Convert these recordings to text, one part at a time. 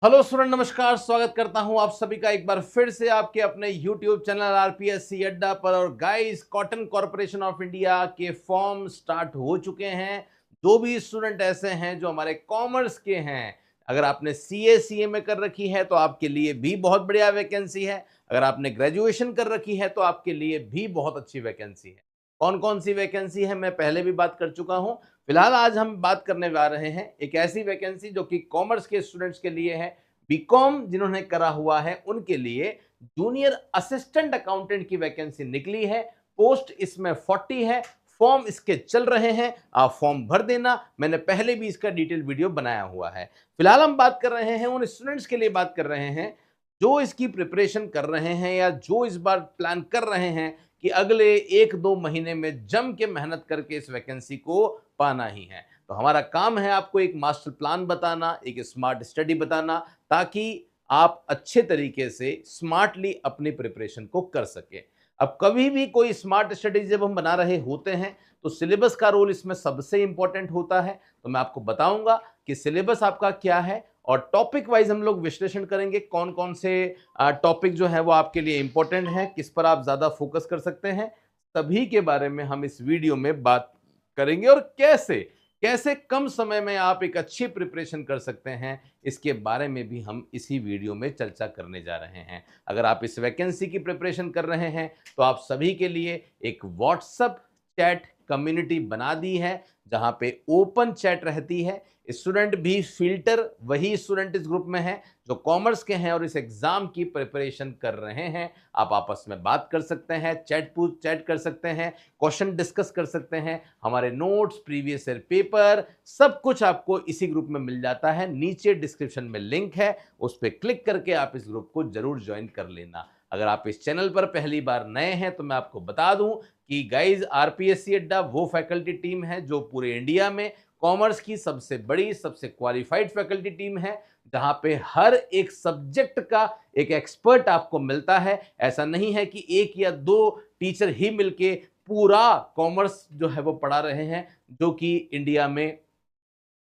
Hello student, नमस्कार। स्वागत करता हूं आप सभी का एक बार फिर से आपके अपने YouTube चैनल आरपीएससी अड्डा पर। और guys, cotton corporation of India के फॉर्म स्टार्ट हो चुके हैं। जो भी स्टूडेंट ऐसे हैं जो हमारे कॉमर्स के हैं, अगर आपने सीए सीए में कर रखी है तो आपके लिए भी बहुत बढ़िया वैकेंसी है। अगर आपने ग्रेजुएशन कर रखी है तो आपके लिए भी बहुत अच्छी वैकेंसी है। कौन कौन सी वैकेंसी है मैं पहले भी बात कर चुका हूं। फिलहाल आज हम बात करने जा रहे हैं एक ऐसी वैकेंसी जो कि कॉमर्स के स्टूडेंट्स के लिए है। बीकॉम जिन्होंने करा हुआ है उनके लिए जूनियर असिस्टेंट अकाउंटेंट की वैकेंसी निकली है। पोस्ट इसमें 40 है। फॉर्म इसके चल रहे हैं, आप फॉर्म भर देना। मैंने पहले भी इसका डिटेल वीडियो बनाया हुआ है। फिलहाल हम बात कर रहे हैं उन स्टूडेंट्स के लिए, बात कर रहे हैं जो इसकी प्रिपरेशन कर रहे हैं या जो इस बार प्लान कर रहे हैं कि अगले 1-2 महीने में जम के मेहनत करके इस वैकेंसी को पाना ही है। तो हमारा काम है आपको एक मास्टर प्लान बताना, एक स्मार्ट स्टडी बताना, ताकि आप अच्छे तरीके से स्मार्टली अपनी प्रिपरेशन को कर सके। अब कभी भी कोई स्मार्ट स्टडी जब हम बना रहे होते हैं तो सिलेबस का रोल इसमें सबसे इंपॉर्टेंट होता है। तो मैं आपको बताऊंगा कि सिलेबस आपका क्या है और टॉपिक वाइज हम लोग विश्लेषण करेंगे कौन कौन से टॉपिक जो है वो आपके लिए इंपॉर्टेंट है, किस पर आप ज्यादा फोकस कर सकते हैं। सभी के बारे में हम इस वीडियो में बात करेंगे और कैसे कैसे कम समय में आप एक अच्छी प्रिपरेशन कर सकते हैं, इसके बारे में भी हम इसी वीडियो में चर्चा करने जा रहे हैं। अगर आप इस वैकेंसी की प्रिपरेशन कर रहे हैं तो आप सभी के लिए एक व्हाट्सएप चैट कम्युनिटी बना दी है जहां पे ओपन चैट रहती है। स्टूडेंट भी फिल्टर वही स्टूडेंट इस ग्रुप में है जो कॉमर्स के हैं और इस एग्जाम की प्रिपरेशन कर रहे हैं। आप आपस में बात कर सकते हैं, चैट कर सकते हैं, क्वेश्चन डिस्कस कर सकते हैं। हमारे नोट्स, प्रीवियस ईयर पेपर, सब कुछ आपको इसी ग्रुप में मिल जाता है। नीचे डिस्क्रिप्शन में लिंक है, उस पर क्लिक करके आप इस ग्रुप को जरूर ज्वाइन कर लेना। अगर आप इस चैनल पर पहली बार नए हैं तो मैं आपको बता दूं कि गाइज, आरपीएससी अड्डा वो फैकल्टी टीम है जो पूरे इंडिया में कॉमर्स की सबसे बड़ी, सबसे क्वालिफाइड फैकल्टी टीम है, जहां पे हर एक सब्जेक्ट का एक एक्सपर्ट आपको मिलता है। ऐसा नहीं है कि एक या दो टीचर ही मिलके पूरा कॉमर्स जो है वो पढ़ा रहे हैं, जो कि इंडिया में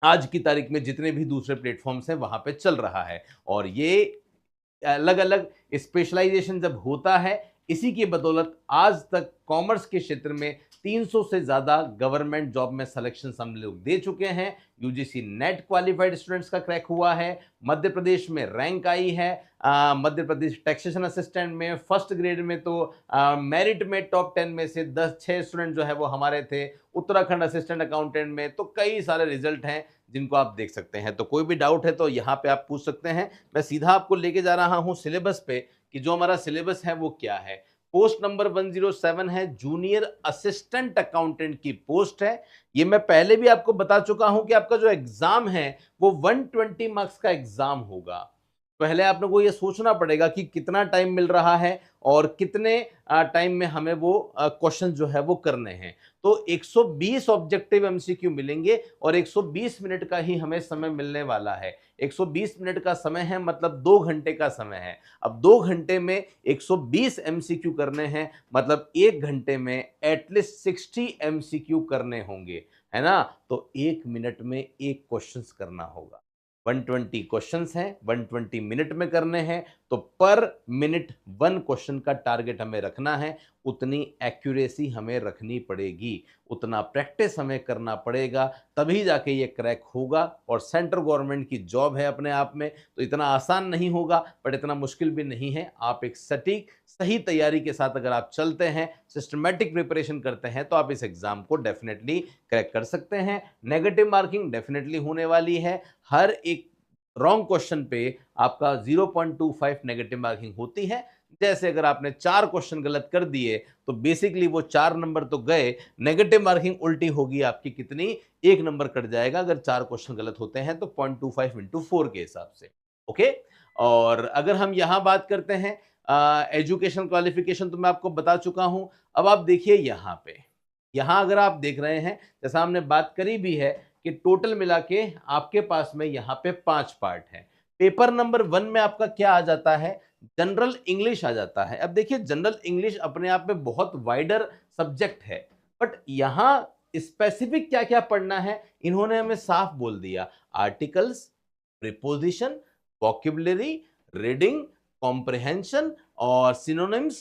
आज की तारीख में जितने भी दूसरे प्लेटफॉर्म्स हैं वहां पे चल रहा है। और ये अलग अलग स्पेशलाइजेशन जब होता है, इसी की बदौलत आज तक कॉमर्स के क्षेत्र में 300 से ज्यादा गवर्नमेंट जॉब में सिलेक्शन हम लोग दे चुके हैं। यूजीसी नेट क्वालिफाइड स्टूडेंट्स का क्रैक हुआ है। मध्य प्रदेश में रैंक आई है। मध्य प्रदेश टैक्सेशन असिस्टेंट में फर्स्ट ग्रेड में तो मेरिट में टॉप 10 में से 6 स्टूडेंट जो है वो हमारे थे। उत्तराखंड असिस्टेंट अकाउंटेंट में तो कई सारे रिजल्ट हैं जिनको आप देख सकते हैं। तो कोई भी डाउट है तो यहाँ पे आप पूछ सकते हैं। मैं सीधा आपको लेके जा रहा हूँ सिलेबस पे कि जो हमारा सिलेबस है वो क्या है। पोस्ट नंबर 107 है, जूनियर असिस्टेंट अकाउंटेंट की पोस्ट है। ये मैं पहले भी आपको बता चुका हूं कि आपका जो एग्जाम है वो 120 मार्क्स का एग्जाम होगा। पहले आप लोगों को ये सोचना पड़ेगा कि कितना टाइम मिल रहा है और कितने टाइम में हमें वो क्वेश्चन जो है वो करने हैं। तो 120 ऑब्जेक्टिव एमसीक्यू मिलेंगे और 120 मिनट का ही हमें समय मिलने वाला है। 120 मिनट का समय है मतलब 2 घंटे का समय है। अब 2 घंटे में 120 एमसीक्यू करने हैं मतलब 1 घंटे में एटलीस्ट 60 एमसीक्यू करने होंगे, है ना। तो 1 मिनट में एक क्वेश्चन करना होगा। 120 क्वेश्चंस हैं, 120 मिनट में करने हैं, तो पर मिनट 1 क्वेश्चन का टारगेट हमें रखना है। उतनी एक्यूरेसी हमें रखनी पड़ेगी, उतना प्रैक्टिस हमें करना पड़ेगा, तभी जाके ये क्रैक होगा। और सेंट्रल गवर्नमेंट की जॉब है अपने आप में, तो इतना आसान नहीं होगा बट इतना मुश्किल भी नहीं है। आप एक सटीक सही तैयारी के साथ अगर आप चलते हैं, सिस्टमैटिक प्रिपरेशन करते हैं, तो आप इस एग्जाम को डेफिनेटली क्रैक कर सकते हैं। नेगेटिव मार्किंग डेफिनेटली होने वाली है। हर एक रॉन्ग क्वेश्चन पे आपका 0.25 नेगेटिव मार्किंग होती है। जैसे अगर आपने 4 क्वेश्चन गलत कर दिए तो बेसिकली वो 4 नंबर तो गए, नेगेटिव मार्किंग उल्टी होगी आपकी कितनी, 1 नंबर कट जाएगा अगर 4 क्वेश्चन गलत होते हैं तो 0.25 इंटू 4 के हिसाब से। ओके। और अगर हम यहां बात करते हैं एजुकेशन क्वालिफिकेशन, तो मैं आपको बता चुका हूं। अब आप देखिए यहां पे, यहां अगर आप देख रहे हैं, जैसा हमने बात करी भी है कि टोटल मिला के आपके पास में यहाँ पे 5 पार्ट है। पेपर नंबर 1 में आपका क्या आ जाता है, जनरल इंग्लिश आ जाता है। अब देखिए, जनरल इंग्लिश अपने आप में बहुत वाइडर सब्जेक्ट है, बट यहाँ स्पेसिफिक क्या क्या पढ़ना है इन्होंने हमें साफ बोल दिया। Articles, preposition, vocabulary, reading, comprehension और synonyms,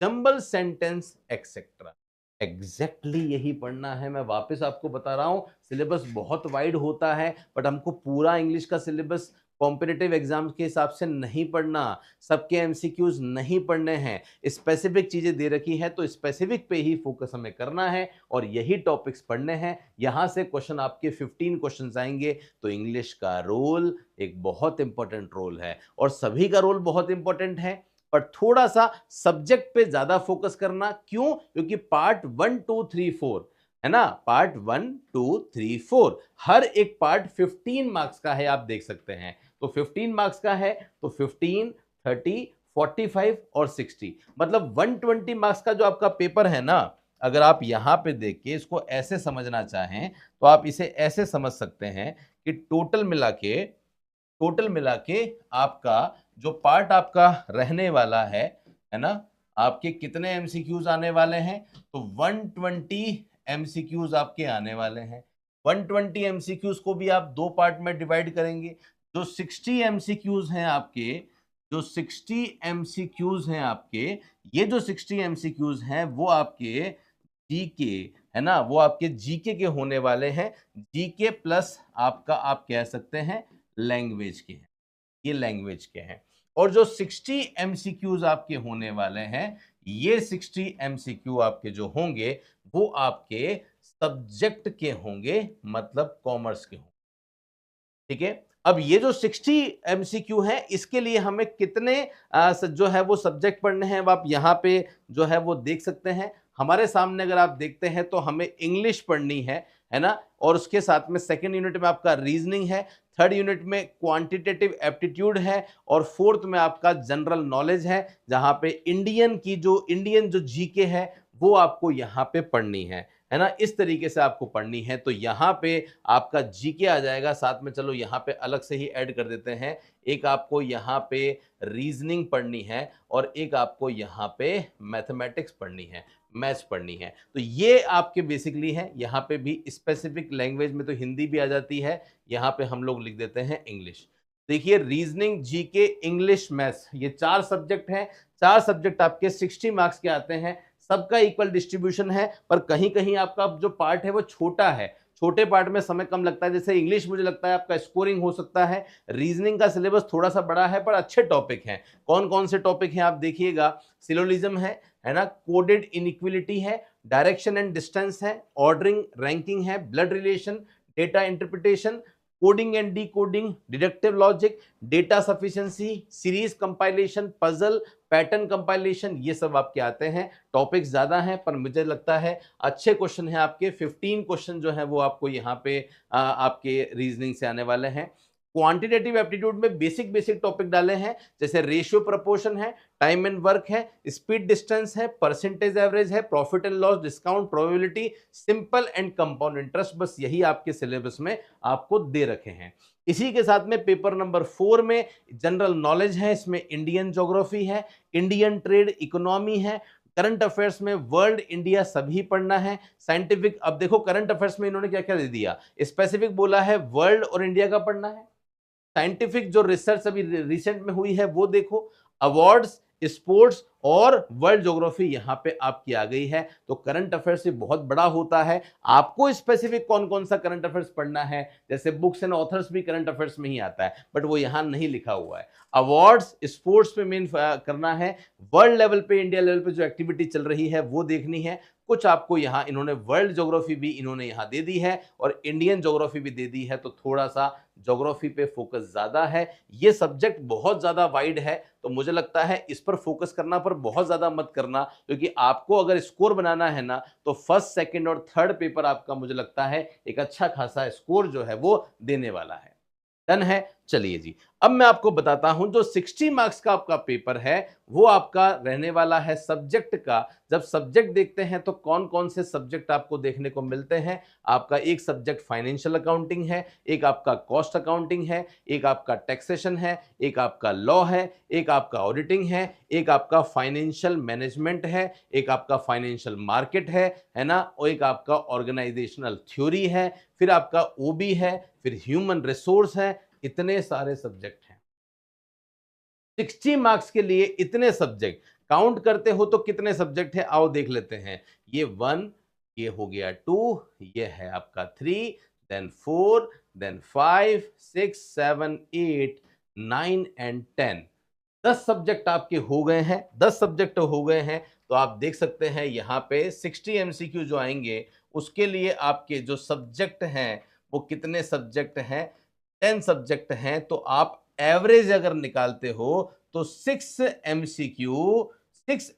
jumble sentence etcetera. Exactly यही पढ़ना है। मैं वापस आपको बता रहा हूं, सिलेबस बहुत वाइड होता है, बट हमको पूरा इंग्लिश का सिलेबस कॉम्पिटिटिव एग्जाम के हिसाब से नहीं पढ़ना, सबके एमसीक्यूज नहीं पढ़ने हैं। स्पेसिफिक चीजें दे रखी है तो स्पेसिफिक पे ही फोकस हमें करना है और यही टॉपिक्स पढ़ने हैं। यहां से क्वेश्चन आपके 15 क्वेश्चंस आएंगे। तो इंग्लिश का रोल एक बहुत इंपॉर्टेंट रोल है और सभी का रोल बहुत इंपॉर्टेंट है, पर थोड़ा सा सब्जेक्ट पे ज्यादा फोकस करना। क्यों? क्योंकि पार्ट 1 2 3 4 है ना, पार्ट 1 2 3 4 हर एक पार्ट 15 मार्क्स का है, आप देख सकते हैं। तो 15 मार्क्स का है तो 15 30 45 और 60, मतलब 120 मार्क्स का जो आपका पेपर है ना। अगर आप यहां पे देख के इसको ऐसे समझना चाहें तो आप इसे ऐसे समझ सकते हैं कि टोटल मिला के आपका जो पार्ट आपका रहने वाला है ना, आपके कितने एमसीक्यूज आने वाले हैं? तो 120 एमसीक्यूज आपके आने वाले हैं। 120 एमसीक्यूज को भी आप दो पार्ट में डिवाइड करेंगे। जो 60 एमसीक्यूज हैं आपके, जो 60 एमसीक्यूज हैं आपके, ये जो 60 एमसीक्यूज हैं वो आपके जीके है ना, वो आपके जीके के होने वाले हैं। जीके प्लस आपका आप कह सकते हैं लैंग्वेज के हैं, ये लैंग्वेज के हैं। और जो 60 एमसीक्यूज आपके होने वाले हैं, ये 60 एमसीक्यू आपके जो होंगे वो आपके सब्जेक्ट के होंगे, मतलब कॉमर्स के होंगे। ठीक है, अब ये जो 60 एमसीक्यू है इसके लिए हमें कितने जो है वो सब्जेक्ट पढ़ने हैं, अब आप यहाँ पे जो है वो देख सकते हैं। हमारे सामने अगर आप देखते हैं तो हमें इंग्लिश पढ़नी है ना, और उसके साथ में सेकेंड यूनिट में आपका रीजनिंग है, थर्ड यूनिट में क्वांटिटेटिव एप्टीट्यूड है और फोर्थ में आपका जनरल नॉलेज है, जहां पे इंडियन जो जीके है वो आपको यहाँ पे पढ़नी है ना। इस तरीके से आपको पढ़नी है। तो यहाँ पे आपका जीके आ जाएगा साथ में। चलो यहाँ पे अलग से ही ऐड कर देते हैं, एक आपको यहाँ पे रीजनिंग पढ़नी है और एक आपको यहाँ पे मैथमेटिक्स पढ़नी है, मैथ्स पढ़नी है। तो ये आपके बेसिकली है। यहाँ पे भी स्पेसिफिक लैंग्वेज में तो हिंदी भी आ जाती है, यहाँ पे हम लोग लिख देते हैं इंग्लिश। देखिए, रीजनिंग, जीके, इंग्लिश, मैथ्स, ये 4 सब्जेक्ट हैं। 4 सब्जेक्ट आपके 60 मार्क्स के आते हैं। सबका इक्वल डिस्ट्रीब्यूशन है, पर कहीं कहीं आपका जो पार्ट है वो छोटा है, छोटे पार्ट में समय कम लगता है। जैसे इंग्लिश मुझे लगता है आपका स्कोरिंग हो सकता है। रीजनिंग का सिलेबस थोड़ा सा बड़ा है पर अच्छे टॉपिक हैं। कौन कौन से टॉपिक हैं आप देखिएगा, सिलोलिज्म है ना, कोडेड इनइक्विलिटी है, डायरेक्शन एंड डिस्टेंस है, ऑर्डरिंग रैंकिंग है, blood relation, data interpretation, coding and decoding, deductive logic, data sufficiency, series compilation, puzzle, pattern compilation, ये सब आपके आते हैं। टॉपिक्स ज्यादा हैं पर मुझे लगता है अच्छे क्वेश्चन हैं आपके। 15 क्वेश्चन जो है वो आपको यहाँ पे आपके रीजनिंग से आने वाले हैं। क्वांटिटेटिव एप्टीट्यूड में बेसिक टॉपिक डाले हैं, जैसे रेशियो प्रपोर्शन है, टाइम एंड वर्क है, स्पीड डिस्टेंस है, परसेंटेज एवरेज है, profit and loss, discount, probability, simple and compound interest. बस यही आपके सिलेबस में आपको दे रखे हैं। इसी के साथ में पेपर नंबर 4 में जनरल नॉलेज है, इसमें इंडियन ज्योग्राफी है, इंडियन ट्रेड, इकोनॉमी है, करंट अफेयर्स में वर्ल्ड, इंडिया सभी पढ़ना है। साइंटिफिक, अब देखो करंट अफेयर्स में इन्होंने क्या क्या दे दिया, स्पेसिफिक बोला है वर्ल्ड और इंडिया का पढ़ना है। साइंटिफिक जो रिसर्च अभी रिसेंट में हुई है वो देखो, अवार्ड्स, स्पोर्ट्स और वर्ल्ड ज्योग्राफी यहां पे आपकी आ गई है। तो करंट अफेयर्स से बहुत बड़ा होता है। आपको स्पेसिफिक कौन कौन सा करंट अफेयर्स पढ़ना है, जैसे बुक्स एंड ऑथर्स भी करंट अफेयर्स में ही आता है, बट वो यहां नहीं लिखा हुआ है। अवार्ड्स, स्पोर्ट्स पे मेन करना है, वर्ल्ड लेवल पे, इंडिया लेवल पे जो एक्टिविटी चल रही है वो देखनी है। कुछ आपको यहाँ इन्होंने वर्ल्ड ज्योग्राफी भी इन्होंने यहाँ दे दी है और इंडियन ज्योग्राफी भी दे दी है। तो थोड़ा सा ज्योग्राफी पे फोकस ज्यादा है। ये सब्जेक्ट बहुत ज्यादा वाइड है, तो मुझे लगता है इस पर फोकस करना, पर बहुत ज्यादा मत करना, क्योंकि आपको अगर स्कोर बनाना है ना तो फर्स्ट, सेकंड और थर्ड पेपर आपका मुझे लगता है एक अच्छा खासा स्कोर जो है वो देने वाला है। डन है। चलिए जी, अब मैं आपको बताता हूं, जो 60 मार्क्स का आपका पेपर है वो आपका रहने वाला है सब्जेक्ट का। जब सब्जेक्ट देखते हैं तो कौन कौन से सब्जेक्ट आपको देखने को मिलते हैं। आपका एक सब्जेक्ट फाइनेंशियल अकाउंटिंग है, एक आपका कॉस्ट अकाउंटिंग है, एक आपका टैक्सेशन है, एक आपका लॉ है, एक आपका ऑडिटिंग है, एक आपका फाइनेंशियल मैनेजमेंट है, एक आपका फाइनेंशियल मार्केट है ना, और एक आपका ऑर्गेनाइजेशनल थ्योरी है, फिर आपका ओबी है, फिर ह्यूमन रिसोर्स है। इतने सारे सब्जेक्ट हैं। 60 मार्क्स के लिए इतने सब्जेक्ट काउंट करते हो तो कितने सब्जेक्ट है, आओ देख लेते हैं। ये 1, ये हो गया 2, ये है आपका 3, देन 4, देन 5, 6, 7, 8, 9 एंड 10। 10 सब्जेक्ट आपके हो गए हैं। 10 सब्जेक्ट हो गए हैं तो आप देख सकते हैं यहाँ पे 60 एमसीक्यू जो आएंगे उसके लिए आपके जो सब्जेक्ट हैं वो कितने सब्जेक्ट हैं, 10 सब्जेक्ट हैं। तो आप एवरेज अगर निकालते हो तो 6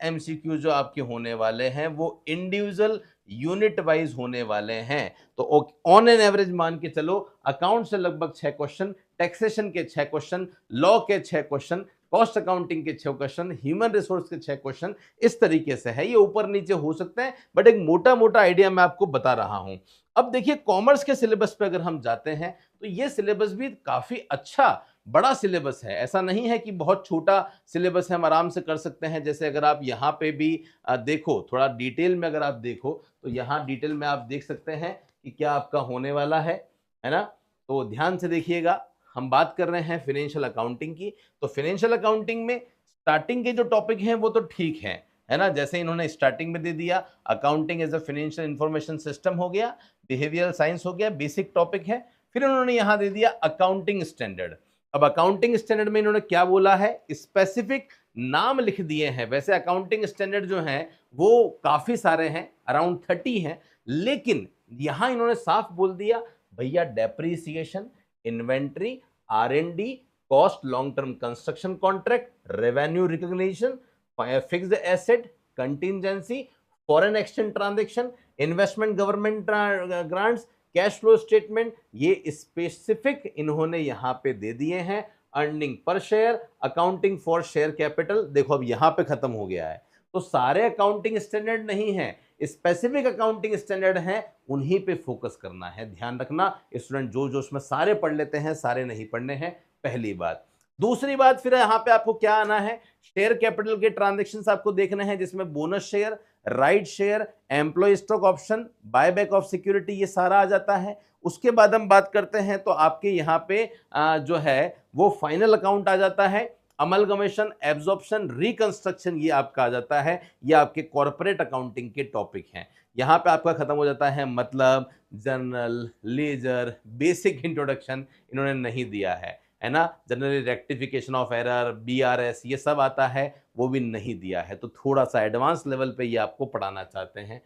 एमसीक्यू जो आपके होने वाले हैं वो इंडिविजुअल यूनिट वाइज होने वाले हैं। तो ऑन एन एवरेज मान के चलो, अकाउंट से लगभग 6 क्वेश्चन, टैक्सेशन के 6 क्वेश्चन, लॉ के 6 क्वेश्चन, कॉस्ट अकाउंटिंग के 6 क्वेश्चन, ह्यूमन रिसोर्स के 6 क्वेश्चन, इस तरीके से है। ये ऊपर नीचे हो सकते हैं बट एक मोटा मोटा आइडिया मैं आपको बता रहा हूं। अब देखिए कॉमर्स के सिलेबस पे अगर हम जाते हैं तो ये सिलेबस भी काफी अच्छा बड़ा सिलेबस है। ऐसा नहीं है कि बहुत छोटा सिलेबस है, हम आराम से कर सकते हैं। जैसे अगर आप यहाँ पे भी देखो, थोड़ा डिटेल में अगर आप देखो तो यहाँ डिटेल में आप देख सकते हैं कि क्या आपका होने वाला है ना। तो ध्यान से देखिएगा, हम बात कर रहे हैं फाइनेंशियल अकाउंटिंग की। तो फाइनेंशियल अकाउंटिंग में स्टार्टिंग के जो टॉपिक हैं वो तो ठीक है ना। जैसे इन्होंने स्टार्टिंग में दे दिया accounting as a financial information system हो गया, बिहेवियरल साइंस हो गया, बेसिक टॉपिक है। फिर उन्होंने यहां दे दिया अकाउंटिंग स्टैंडर्ड। अब अकाउंटिंग स्टैंडर्ड में इन्होंने क्या बोला है, स्पेसिफिक नाम लिख दिए हैं। वैसे अकाउंटिंग स्टैंडर्ड जो है वो काफी सारे हैं, अराउंड 30 हैं, लेकिन यहां इन्होंने साफ बोल दिया भैया depreciation, inventory, R and D, cost, long term construction contract, revenue recognition, fixed asset, contingency, foreign exchange transaction, investment, government grants, cash flow statement, ये स्पेसिफिक इन्होंने यहां पे दे दिए हैं। Earning per share, accounting for share capital, देखो अब यहां पे खत्म हो गया है। तो सारे अकाउंटिंग स्टैंडर्ड नहीं है, स्पेसिफिक अकाउंटिंग स्टैंडर्ड है, उन्हीं पे फोकस करना है। ध्यान रखना स्टूडेंट, जो जोश में सारे पढ़ लेते हैं सारे नहीं पढ़ने हैं, पहली बात। दूसरी बात, फिर यहां पे आपको क्या आना है, शेयर कैपिटल के ट्रांजैक्शंस आपको देखने हैं, जिसमें bonus share, right share, employ stock option, buyback of security, ये सारा आ जाता है। उसके बाद हम बात करते हैं तो आपके यहाँ पे जो है वो फाइनल अकाउंट आ जाता है, अमलगमेशन, एब्जॉर्प्शन, रिकंस्ट्रक्शन, ये आपका आ जाता है। ये आपके कॉर्पोरेट अकाउंटिंग के टॉपिक हैं। यहाँ पे आपका खत्म हो जाता है, मतलब जर्नल, लेजर, बेसिक इंट्रोडक्शन इन्होंने नहीं दिया है ना। Generally rectification of error, BRS, ये सब आता है, वो भी नहीं दिया है। तो थोड़ा सा एडवांस लेवल पे ये आपको पढ़ाना चाहते हैं।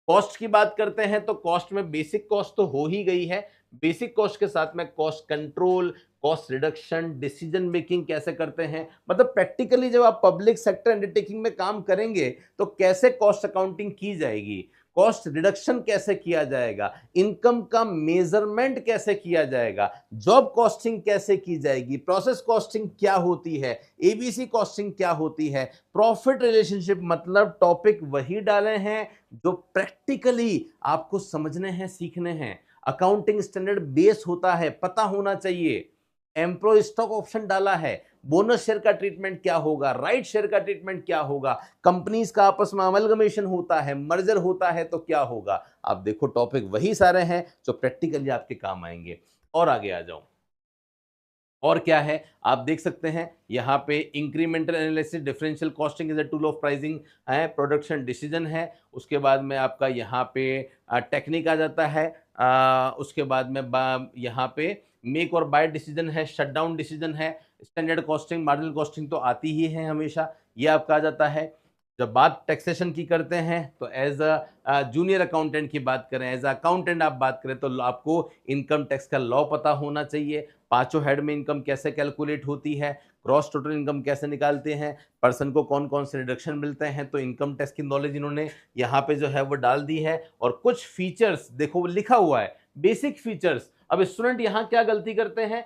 कॉस्ट की बात करते हैं तो कॉस्ट में बेसिक कॉस्ट तो हो ही गई है, बेसिक कॉस्ट के साथ में cost control, cost reduction, decision making कैसे करते हैं, मतलब प्रैक्टिकली जब आप पब्लिक सेक्टर अंडरटेकिंग में काम करेंगे तो कैसे कॉस्ट अकाउंटिंग की जाएगी, कॉस्ट रिडक्शन कैसे किया जाएगा, इनकम का मेजरमेंट कैसे किया जाएगा, जॉब कॉस्टिंग कैसे की जाएगी, प्रोसेस कॉस्टिंग क्या होती है, एबीसी कॉस्टिंग क्या होती है, प्रॉफिट रिलेशनशिप, मतलब टॉपिक वही डाले हैं जो प्रैक्टिकली आपको समझने हैं, सीखने हैं। अकाउंटिंग स्टैंडर्ड बेस होता है, पता होना चाहिए। एम्प्लॉय स्टॉक ऑप्शन डाला है, बोनस शेयर का ट्रीटमेंट क्या होगा, राइट शेयर का ट्रीटमेंट क्या होगा, कंपनीज का आपस में अमलगमेशन होता है, मर्जर होता है तो क्या होगा। आप देखो टॉपिक वही सारे हैं जो प्रैक्टिकली आपके काम आएंगे। और आगे आ जाओ, और क्या है आप देख सकते हैं यहाँ पे incremental analysis, differential costing is a tool of pricing है, प्रोडक्शन डिसीजन है। उसके बाद में आपका यहाँ पे टेक्निक आ जाता है। उसके बाद में यहाँ पे मेक और बाय डिसीजन है, शटडाउन डिसीजन है, स्टैंडर्ड कॉस्टिंग, मार्जिनल कॉस्टिंग तो आती ही है हमेशा, ये आपका आ जाता है। जब बात टैक्सेशन की करते हैं तो एज अ जूनियर अकाउंटेंट की बात करें, एज अकाउंटेंट आप बात करें तो आपको इनकम टैक्स का लॉ पता होना चाहिए। पांचों हेड में इनकम कैसे कैलकुलेट होती है, क्रॉस टोटल इनकम कैसे निकालते हैं, पर्सन को कौन कौन से रिडक्शन मिलते हैं, तो इनकम टैक्स की नॉलेज इन्होंने यहाँ पे जो है वो डाल दी है। और कुछ फीचर्स देखो वो लिखा हुआ है, बेसिक फीचर्स। अब स्टूडेंट यहाँ क्या गलती करते हैं,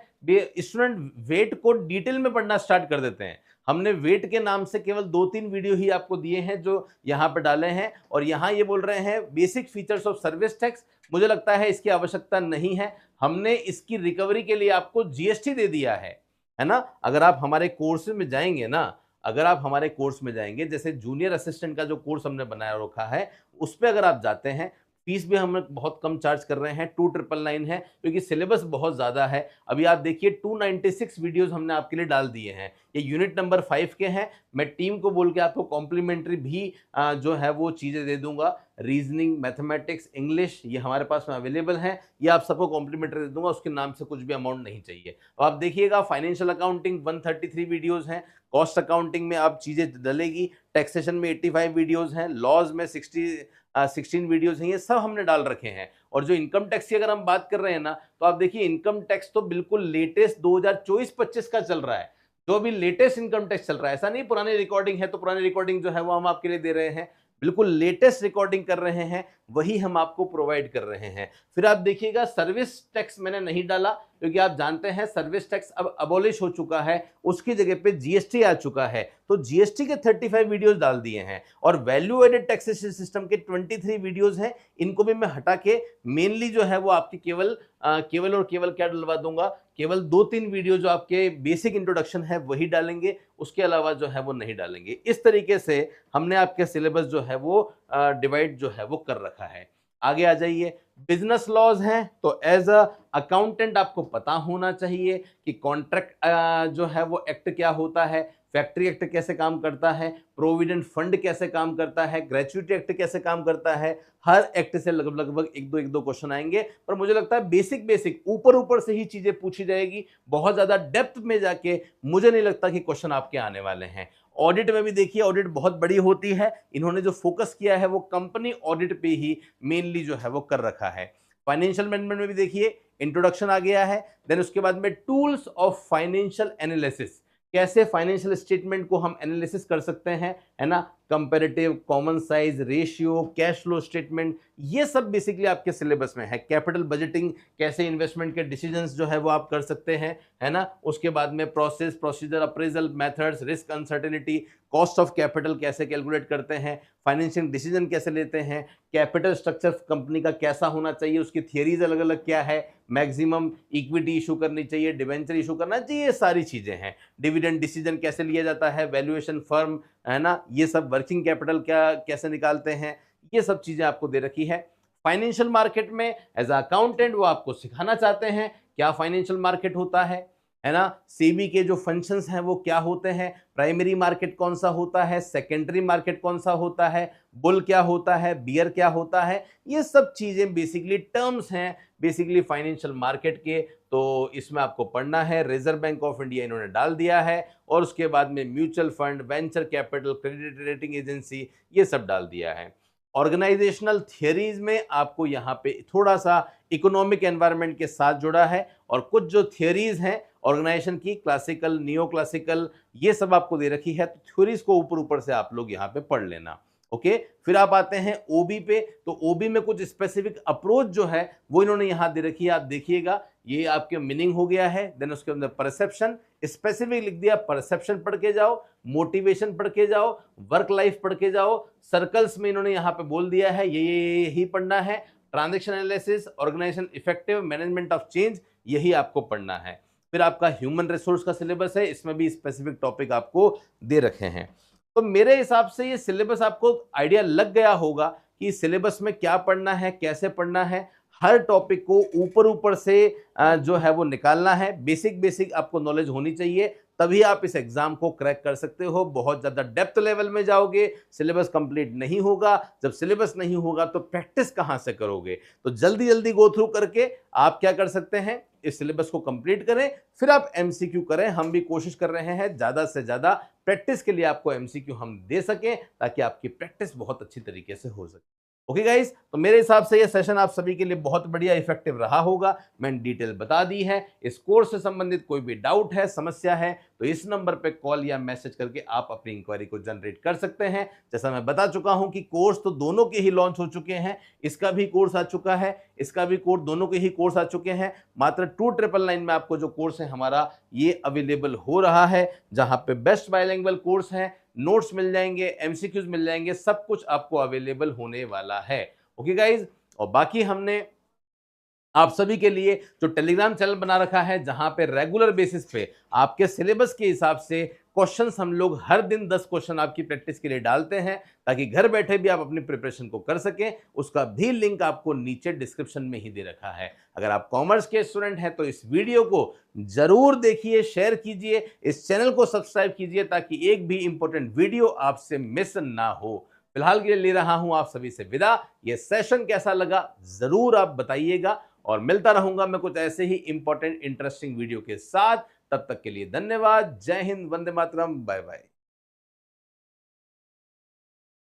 स्टूडेंट वेट को डिटेल में पढ़ना स्टार्ट कर देते हैं। हमने वेट के नाम से केवल 2-3 वीडियो ही आपको दिए हैं जो यहाँ पे डाले हैं, और यहाँ ये बोल रहे हैं basic features of service tax. मुझे लगता है इसकी आवश्यकता नहीं है, हमने इसकी रिकवरी के लिए आपको जीएसटी दे दिया है ना। अगर आप हमारे कोर्स में जाएंगे ना, अगर आप हमारे कोर्स में जाएंगे, जैसे जूनियर असिस्टेंट का जो कोर्स हमने बनाया रखा है, उस पर अगर आप जाते हैं, फीस भी हम बहुत कम चार्ज कर रहे हैं, 2999 है, क्योंकि सिलेबस बहुत ज़्यादा है। अभी आप देखिए 296 वीडियोस हमने आपके लिए डाल दिए हैं, ये यूनिट नंबर 5 के हैं। मैं टीम को बोल के आपको कॉम्प्लीमेंट्री भी जो है वो चीज़ें दे दूंगा, रीजनिंग, मैथमेटिक्स, इंग्लिश, ये हमारे पास में अवेलेबल हैं, ये आप सबको कॉम्प्लीमेंट्री दे दूंगा, उसके नाम से कुछ भी अमाउंट नहीं चाहिए। तो आप देखिएगा फाइनेंशियल अकाउंटिंग 133 वीडियोज़ हैं, कॉस्ट अकाउंटिंग में आप चीज़ें डलेगी, टैक्सेशन में 85 वीडियोज़ हैं, लॉज में 16 वीडियोज़ हैं, ये सब हमने डाल रखे हैं। और जो इनकम टैक्स की अगर हम बात कर रहे हैं ना, तो आप देखिए इनकम टैक्स तो बिल्कुल लेटेस्ट 2024-25 का चल रहा है, जो अभी लेटेस्ट इनकम टैक्स चल रहा है। ऐसा नहीं पुरानी रिकॉर्डिंग है तो पुरानी रिकॉर्डिंग जो है वो हम आपके लिए दे रहे हैं, बिल्कुल लेटेस्ट रिकॉर्डिंग कर रहे हैं, वही हम आपको प्रोवाइड कर रहे हैं। फिर आप देखिएगा सर्विस टैक्स मैंने नहीं डाला, क्योंकि आप जानते हैं सर्विस टैक्स अब अबॉलिश हो चुका है, उसकी जगह पे जीएसटी आ चुका है, तो जीएसटी के 35 वीडियोस डाल दिए हैं। और वैल्यू एडेड टैक्सेशन सिस्टम के 23 वीडियोस हैं, इनको भी मैं हटा के मेनली जो है वो आपकी केवल और केवल क्या डलवा दूंगा, केवल 2-3 वीडियो जो आपके बेसिक इंट्रोडक्शन है वही डालेंगे, उसके अलावा जो है वो नहीं डालेंगे। इस तरीके से हमने आपके सिलेबस जो है वो डिवाइड जो है वो कर रखा है। आगे आ जाइए, बिजनेस लॉज हैं, तो एज अ अकाउंटेंट आपको पता होना चाहिए कि कॉन्ट्रैक्ट जो है वो एक्ट क्या होता है, फैक्ट्री एक्ट कैसे काम करता है, प्रोविडेंट फंड कैसे काम करता है, ग्रेच्युटी एक्ट कैसे काम करता है। हर एक्ट से लगभग एक दो क्वेश्चन आएंगे, पर मुझे लगता है बेसिक ऊपर से ही चीजें पूछी जाएगी, बहुत ज्यादा डेप्थ में जाके मुझे नहीं लगता कि क्वेश्चन आपके आने वाले हैं। ऑडिट में भी देखिए, ऑडिट बहुत बड़ी होती है, इन्होंने जो फोकस किया है वो कंपनी ऑडिट पे ही मेनली जो है वो कर रखा है। फाइनेंशियल मैनेजमेंट में भी देखिए इंट्रोडक्शन आ गया है, देन उसके बाद में टूल्स ऑफ फाइनेंशियल एनालिसिस, कैसे फाइनेंशियल स्टेटमेंट को हम एनालिसिस कर सकते हैं, है ना, comparative, common size ratio, cash flow statement, ये सब बेसिकली आपके सिलेबस में है। कैपिटल बजटिंग, कैसे इन्वेस्टमेंट के डिसीजंस जो है वो आप कर सकते हैं, है ना। उसके बाद में process, procedure, appraisal methods, risk uncertainty, cost of capital कैसे कैलकुलेट करते हैं, फाइनेंशियल डिसीजन कैसे लेते हैं, कैपिटल स्ट्रक्चर कंपनी का कैसा होना चाहिए, उसकी थियरीज अलग अलग क्या है, मैक्सिमम इक्विटी इशू करनी चाहिए, डिवेंचर इशू करना चाहिए, ये सारी चीजें हैं। डिविडेंड डिसीजन कैसे लिया जाता है, वैल्यूएशन फर्म, है ना, ये सब, वर्किंग कैपिटल क्या कैसे निकालते हैं, ये सब चीजें आपको दे रखी है। फाइनेंशियल मार्केट में एज अकाउंटेंट वो आपको सिखाना चाहते हैं क्या फाइनेंशियल मार्केट होता है ना, सेबी के जो फंक्शंस हैं वो क्या होते हैं, प्राइमरी मार्केट कौन सा होता है, सेकेंडरी मार्केट कौन सा होता है, बुल क्या होता है, बियर क्या होता है, ये सब चीजें बेसिकली टर्म्स हैं बेसिकली फाइनेंशियल मार्केट के। तो इसमें आपको पढ़ना है। रिजर्व बैंक ऑफ इंडिया इन्होंने डाल दिया है, और उसके बाद में mutual fund, venture capital, credit rating agency, ये सब डाल दिया है। ऑर्गेनाइजेशनल थियरीज में आपको यहाँ पे थोड़ा सा इकोनॉमिक एनवायरनमेंट के साथ जुड़ा है, और कुछ जो थियरीज हैं ऑर्गेनाइजेशन की, क्लासिकल, नियो क्लासिकल, ये सब आपको दे रखी है, तो थ्योरीज को ऊपर ऊपर से आप लोग यहाँ पे पढ़ लेना। ओके, फिर आप आते हैं ओबी पे, तो ओबी में कुछ स्पेसिफिक अप्रोच जो है वो इन्होंने यहां दे रखी है, आप देखिएगा, ये आपके मीनिंग हो गया है। देन उसके अंदर परसेप्शन स्पेसिफिक लिख दिया, परसेप्शन पढ़ के जाओ, मोटिवेशन पढ़ के जाओ, वर्क लाइफ पढ़ के जाओ, सर्कल्स में इन्होंने यहाँ पे बोल दिया है ये ही पढ़ना है, transaction analysis, organisation effective, management of change, यही आपको पढ़ना है। फिर आपका ह्यूमन रिसोर्स का सिलेबस है, इसमें भी स्पेसिफिक टॉपिक आपको दे रखे हैं। तो मेरे हिसाब से ये सिलेबस आपको आइडिया लग गया होगा कि सिलेबस में क्या पढ़ना है, कैसे पढ़ना है, हर टॉपिक को ऊपर ऊपर से जो है वो निकालना है। बेसिक आपको नॉलेज होनी चाहिए, तभी आप इस एग्जाम को क्रैक कर सकते हो। बहुत ज्यादा डेप्थ लेवल में जाओगे, सिलेबस कंप्लीट नहीं होगा। जब सिलेबस नहीं होगा तो प्रैक्टिस कहां से करोगे? तो जल्दी जल्दी गो थ्रू करके आप क्या कर सकते हैं, इस सिलेबस को कंप्लीट करें, फिर आप एमसीक्यू करें। हम भी कोशिश कर रहे हैं ज्यादा से ज्यादा प्रैक्टिस के लिए आपको एमसीक्यू हम दे सकें, ताकि आपकी प्रैक्टिस बहुत अच्छी तरीके से हो सके। ओके गाइस, तो मेरे हिसाब से ये सेशन आप सभी के लिए बहुत बढ़िया इफेक्टिव रहा होगा। मैंने डिटेल बता दी है। इस कोर्स से संबंधित कोई भी डाउट है, समस्या है, तो इस नंबर पे कॉल या मैसेज करके आप अपनी इंक्वायरी को जनरेट कर सकते हैं। जैसा मैं बता चुका हूं कि कोर्स तो दोनों के ही लॉन्च हो चुके हैं, इसका भी कोर्स आ चुका है, इसका भी कोर्स, दोनों के ही कोर्स आ चुके हैं। मात्र 2999 में आपको जो कोर्स है हमारा ये अवेलेबल हो रहा है, जहां पे बेस्ट बाइलिंगुअल कोर्स है, नोट्स मिल जाएंगे, एमसीक्यूज मिल जाएंगे, सब कुछ आपको अवेलेबल होने वाला है। ओके गाइज, और बाकी हमने आप सभी के लिए जो टेलीग्राम चैनल बना रखा है, जहां पे रेगुलर बेसिस पे आपके सिलेबस के हिसाब से क्वेश्चंस हम लोग हर दिन 10 क्वेश्चन आपकी प्रैक्टिस के लिए डालते हैं, ताकि घर बैठे भी आप अपनी प्रिपरेशन को कर सकें। उसका भी लिंक आपको नीचे डिस्क्रिप्शन में ही दे रखा है। अगर आप कॉमर्स के स्टूडेंट हैं तो इस वीडियो को जरूर देखिए, शेयर कीजिए, इस चैनल को सब्सक्राइब कीजिए, ताकि एक भी इंपॉर्टेंट वीडियो आपसे मिस ना हो। फिलहाल के लिए ले रहा हूं आप सभी से विदा। यह सेशन कैसा लगा जरूर आप बताइएगा, और मिलता रहूंगा मैं कुछ ऐसे ही इंपॉर्टेंट इंटरेस्टिंग वीडियो के साथ। तब तक के लिए धन्यवाद। जय हिंद, वंदे मातरम, बाय बाय।